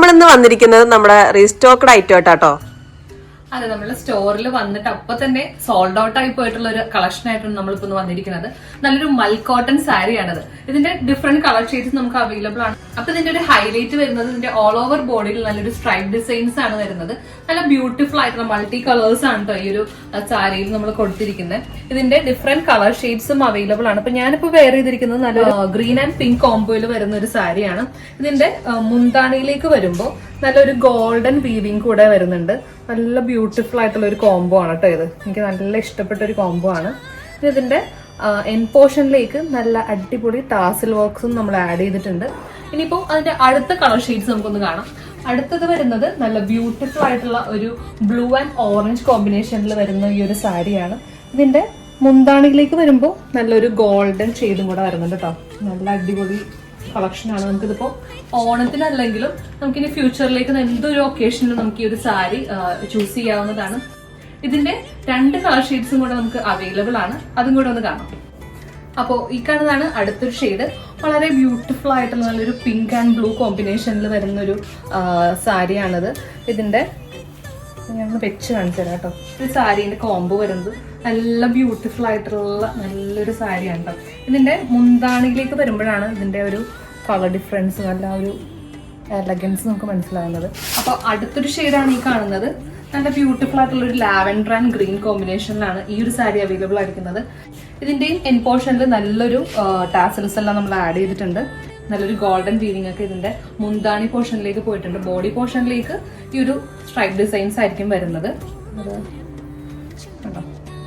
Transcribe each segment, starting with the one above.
നമ്മളിന്ന് വന്നിരിക്കുന്നത് നമ്മുടെ റീസ്റ്റോക്ക്ഡ് ഐറ്റം ആയിട്ടോ. അതെ, നമ്മുടെ സ്റ്റോറിൽ വന്നിട്ട് അപ്പൊ തന്നെ സോൾഡ് ഔട്ട് ആയി പോയിട്ടുള്ള ഒരു കളക്ഷൻ ആയിട്ടാണ് നമ്മളിപ്പോ വന്നിരിക്കുന്നത്. നല്ലൊരു മൽ കോട്ടൺ സാരിയാണിത്. ഇതിന്റെ ഡിഫറെന്റ് കളർ ഷെയ്ഡ്സ് നമുക്ക് അവൈലബിൾ ആണ്. അപ്പൊ ഇതിന്റെ ഒരു ഹൈലൈറ്റ് വരുന്നത് ഇതിന്റെ ഓൾ ഓവർ ബോഡിയിൽ നല്ലൊരു സ്ട്രൈപ്പ് ഡിസൈൻസ് ആണ് വരുന്നത്. നല്ല ബ്യൂട്ടിഫുൾ ആയിട്ടുള്ള മൾട്ടി കളേഴ്സ് ആണ് കേട്ടോ ഈ ഒരു സാരിയിൽ നമ്മൾ കൊടുത്തിരിക്കുന്നത്. ഇതിന്റെ ഡിഫറെന്റ് കളർ ഷെയ്ഡ്സും അവൈലബിൾ ആണ്. അപ്പൊ ഞാനിപ്പോ വെയർ ചെയ്തിരിക്കുന്നത് നല്ലൊരു ഗ്രീൻ ആൻഡ് പിങ്ക് കോംബോയിൽ വരുന്ന ഒരു സാരിയാണ്. ഇതിന്റെ മുന്താണിയിലേക്ക് വരുമ്പോൾ നല്ലൊരു ഗോൾഡൻ വീവിങ് കൂടെ വരുന്നുണ്ട്. നല്ല ബ്യൂട്ടിഫുൾ ആയിട്ടുള്ള ഒരു കോംബോ ആണ് കേട്ടോ ഇത്. എനിക്ക് നല്ല ഇഷ്ടപ്പെട്ട ഒരു കോംബോ ആണ്. ഇതിന്റെ എൻ പോർഷനിലേക്ക് നല്ല അടിപൊളി ടാസിൽ വർക്ക്സും നമ്മൾ ആഡ് ചെയ്തിട്ടുണ്ട്. ഇനിയിപ്പോ അതിന്റെ അടുത്ത കളർ ഷെയ്ഡ്സ് നമുക്കൊന്ന് കാണാം. അടുത്തത് വരുന്നത് നല്ല ബ്യൂട്ടിഫുൾ ആയിട്ടുള്ള ഒരു ബ്ലൂ ആൻഡ് ഓറഞ്ച് കോമ്പിനേഷനിൽ വരുന്ന ഈ ഒരു സാരിയാണ്. ഇതിന്റെ മുന്താണിയിലേക്ക് വരുമ്പോൾ നല്ലൊരു ഗോൾഡൻ ഷെയ്ഡും കൂടെ വരുന്നുണ്ട് കേട്ടോ. നല്ല അടിപൊളി കളക്ഷനാണ്. നമുക്കിതിപ്പോ ഓണത്തിനല്ലെങ്കിലും നമുക്കിനി ഫ്യൂച്ചറിലേക്ക് എന്തൊരു ഒക്കേഷനിലും നമുക്ക് ഈ ഒരു സാരി ചൂസ് ചെയ്യാവുന്നതാണ്. ഇതിന്റെ 2 കളർ ഷെയ്ഡ്സും കൂടെ നമുക്ക് അവൈലബിൾ ആണ്. അതും കൂടെ ഒന്ന് കാണാം. അപ്പോൾ ഈ കാണുന്നതാണ് അടുത്തൊരു ഷെയ്ഡ്. വളരെ ബ്യൂട്ടിഫുൾ ആയിട്ടുള്ള നല്ലൊരു പിങ്ക് ആൻഡ് ബ്ലൂ കോമ്പിനേഷനിൽ വരുന്നൊരു സാരിയാണിത്. ഇതിന്റെ ഞാൻ വെച്ച് കാണിച്ചു തരാം കേട്ടോ. ഒരു സാരീന്റെ കോംബോ വരുന്നത് നല്ല ബ്യൂട്ടിഫുൾ ആയിട്ടുള്ള നല്ലൊരു സാരിയാണ് കേട്ടോ. ഇതിന്റെ മുന്താണിയിലേക്ക് വരുമ്പോഴാണ് ഇതിന്റെ ഒരു കളർ ഡിഫറൻസ്, നല്ല ഒരു എലഗൻസ് നമുക്ക് മനസ്സിലാകുന്നത്. അപ്പോൾ അടുത്തൊരു ഷെയ്ഡാണ് ഈ കാണുന്നത്. നല്ല ബ്യൂട്ടിഫുൾ ആയിട്ടുള്ള ഒരു ലാവൻഡർ ആൻഡ് ഗ്രീൻ കോമ്പിനേഷനിലാണ് ഈ ഒരു സാരി അവൈലബിൾ ആയിരിക്കുന്നത്. ഇതിന്റെയും എൻ പോർഷനിൽ നല്ലൊരു ടാസൽസ് എല്ലാം നമ്മൾ ആഡ് ചെയ്തിട്ടുണ്ട്. നല്ലൊരു ഗോൾഡൻ വീവിംഗ് ഒക്കെ ഇതിന്റെ മുന്താണി പോർഷനിലേക്ക് പോയിട്ടുണ്ട്. ബോഡി പോർഷനിലേക്ക് ഈ ഒരു സ്ട്രൈപ്പ് ഡിസൈൻസ് ആയിരിക്കും വരുന്നത്.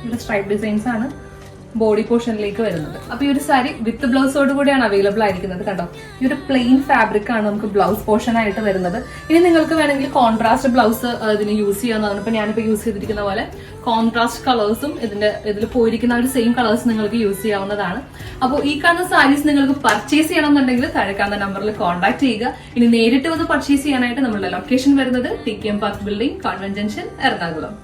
ഒരു സ്ട്രൈപ്പ് ഡിസൈൻസ് ആണ് ബോഡി പോർഷനിലേക്ക് വരുന്നത്. അപ്പൊ ഈ ഒരു സാരി വിത്ത് ബ്ലൗസോട് കൂടിയാണ് അവൈലബിൾ ആയിരിക്കുന്നത്. കണ്ടോ, ഈ ഒരു പ്ലെയിൻ ഫാബ്രിക് ആണ് നമുക്ക് ബ്ലൗസ് പോർഷൻ ആയിട്ട് വരുന്നത്. ഇനി നിങ്ങൾക്ക് വേണമെങ്കിൽ കോൺട്രാസ്റ്റ് ബ്ലൗസ് ഇതിന് യൂസ് ചെയ്യാവുന്നതാണ്. ഇപ്പൊ ഞാനിപ്പോ യൂസ് ചെയ്തിരിക്കുന്ന പോലെ കോൺട്രാസ്റ്റ് കളേഴ്സും ഇതിൽ പോയിരിക്കുന്ന ഒരു സെയിം കളേഴ്സ് നിങ്ങൾക്ക് യൂസ് ചെയ്യാവുന്നതാണ്. അപ്പോൾ ഈ കാണുന്ന സാരീസ് നിങ്ങൾക്ക് പർച്ചേസ് ചെയ്യണമെന്നുണ്ടെങ്കിൽ താഴെ കാണുന്ന നമ്പറിൽ കോൺടാക്ട് ചെയ്യുക. ഇനി നേരിട്ട് വന്ന് പർച്ചേസ് ചെയ്യാനായിട്ട് നമ്മുടെ ലൊക്കേഷൻ വരുന്നത് TKM park building, convent junction, Ernakulam.